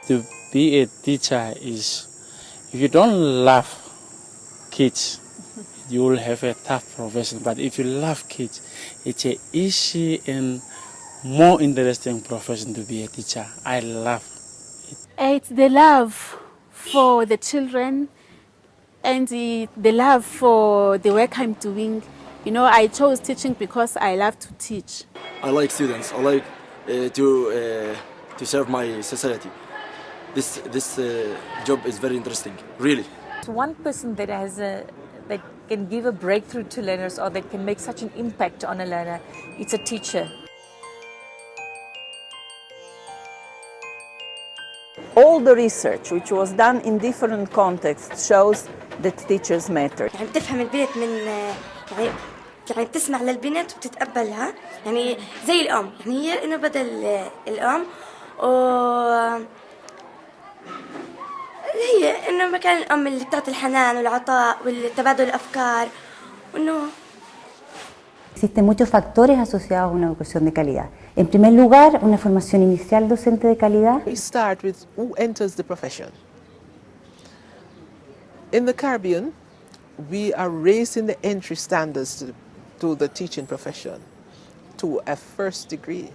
To be a teacher is, if you don't love kids, you will have a tough profession. But if you love kids, it's a easy and more interesting profession to be a teacher. I love it. It's the love for the children and the love for the work I'm doing. You know, I chose teaching because I love to teach. I like students. I like to serve my society. This job is very interesting, really. One person that that can give a breakthrough to learners or that can make such an impact on a learner, it's a teacher. All the research which was done in different contexts shows that teachers matter. يعني بتفهم البنت من يعني بتسمع للبنت وبتتقبلها، يعني زي الأم، يعني هي إنه بدل الأم هي إنه مكان الأم اللي بتعطي الحنان والعطاء والتبادل الأفكار وإنه Existen muchos factores asociados a una educación de calidad. En primer lugar, una formación inicial docente de calidad. We start with who enters the profession. In the Caribbean, we are raising the entry standards to the teaching profession to a first degree.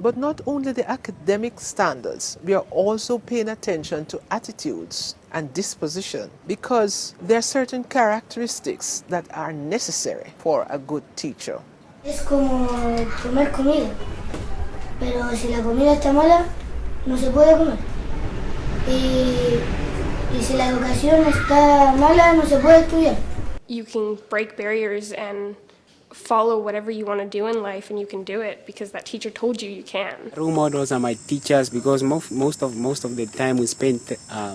But not only the academic standards, we are also paying attention to attitudes and disposition because there are certain characteristics that are necessary for a good teacher. Es como comer comida, pero si la comida está mala, no se puede comer. Y si la educación está mala, no se puede estudiar. You can break barriers and follow whatever you want to do in life, and you can do it because that teacher told you can. Role models are my teachers because most of the time we spend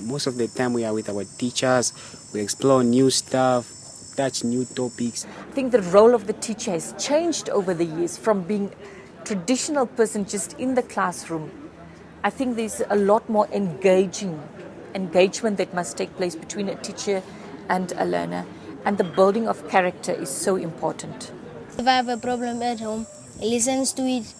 most of the time we are with our teachers. We explore new stuff, touch new topics. I think the role of the teacher has changed over the years from being a traditional person just in the classroom. I think there's a lot more engagement that must take place between a teacher and a learner, and the building of character is so important. If I have a problem at home, he listens to it,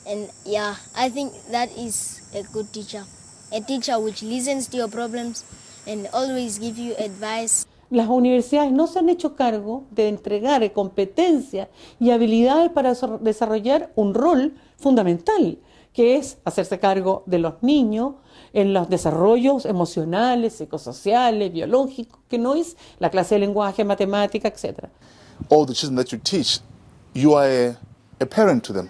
and yeah, I think that is a good teacher. A teacher which listens to your problems and always give you advice. Las universidades no se han hecho cargo de entregar competencias y habilidades para desarrollar un rol fundamental, que es hacerse cargo de los niños en los desarrollos emocionales, psicosociales, biológicos, que no es la clase de lenguaje, matemática, etc. All the children that you teach, you are a parent to them.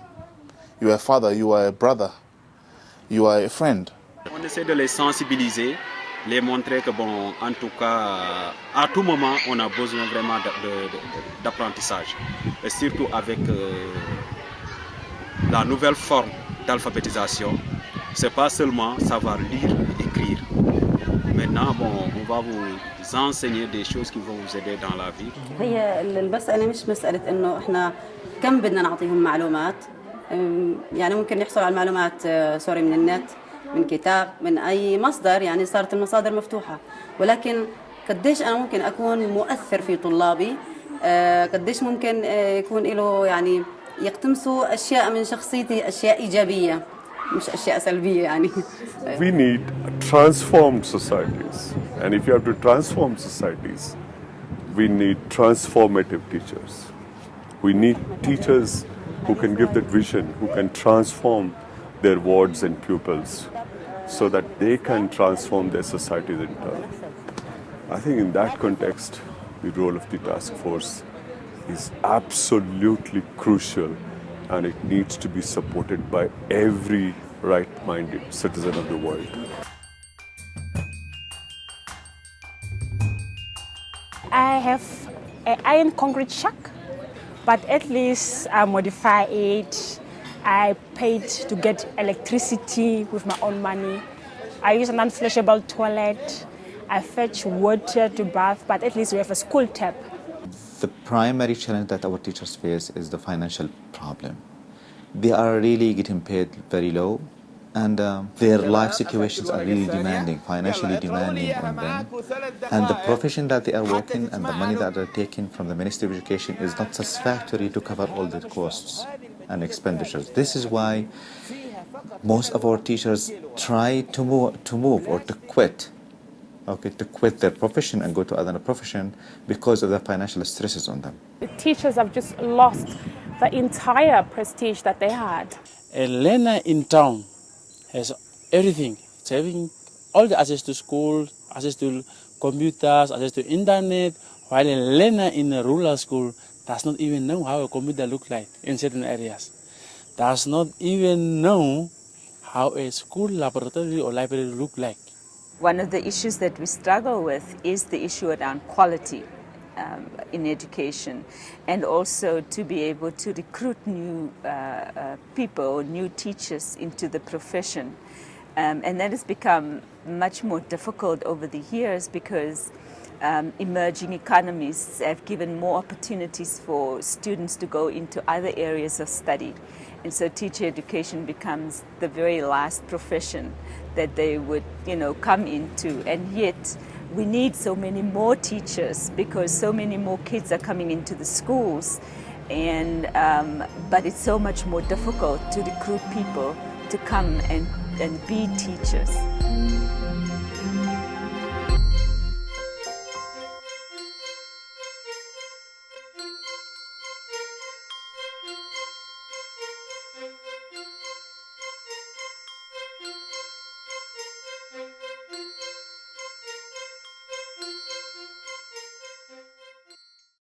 You are a father, you are a brother, you are a friend. On essaie de les sensibiliser, les montrer que bon, en tout cas, à tout moment, on a besoin vraiment d'apprentissage. Et surtout avec la nouvelle forme d'alphabétisation, c'est pas seulement savoir lire et écrire. Maintenant, bon, on va vous enseigner des choses qui vont vous aider dans la vie. هي المسألة مش مسألة إنه إحنا كم بدنا نعطيهم معلومات، يعني ممكن يحصل على المعلومات سوري من النت، من كتاب، من أي مصدر، يعني صارت المصادر مفتوحة، ولكن قديش أنا ممكن أكون مؤثر في طلابي، قديش ممكن يكون له يعني يقتمسوا أشياء من شخصيتي، أشياء إيجابية مش أشياء سلبية يعني. We need transformed societies, and if you have to transform societies, we need transformative teachers. We need teachers who can give that vision, who can transform their wards and pupils so that they can transform their societies in turn. I think in that context, the role of the task force is absolutely crucial, and it needs to be supported by every right-minded citizen of the world. I have an iron concrete shack, but at least I modify it. I paid to get electricity with my own money. I use an unflushable toilet. I fetch water to bath, but at least we have a school tap. The primary challenge that our teachers face is the financial problem. They are really getting paid very low, and their life situations are really demanding, financially demanding on them. And the profession that they are working and the money that they're taking from the Ministry of Education is not satisfactory to cover all the costs and expenditures. This is why Most of our teachers try to move or to quit, to quit their profession and go to another profession because of the financial stresses on them. The teachers have just lost the entire prestige that they had. A learner in town has everything. It's having all the access to school, access to computers, access to internet, while a learner in a rural school does not even know how a computer looks like in certain areas. Does not even know how a school laboratory or library look like. One of the issues that we struggle with is the issue around quality in education, and also to be able to recruit new people, new teachers into the profession. And that has become much more difficult over the years because emerging economies have given more opportunities for students to go into other areas of study. And so teacher education becomes the very last profession that they would, come into. And yet we need so many more teachers because so many more kids are coming into the schools. And but it's so much more difficult to recruit people to come and be teachers.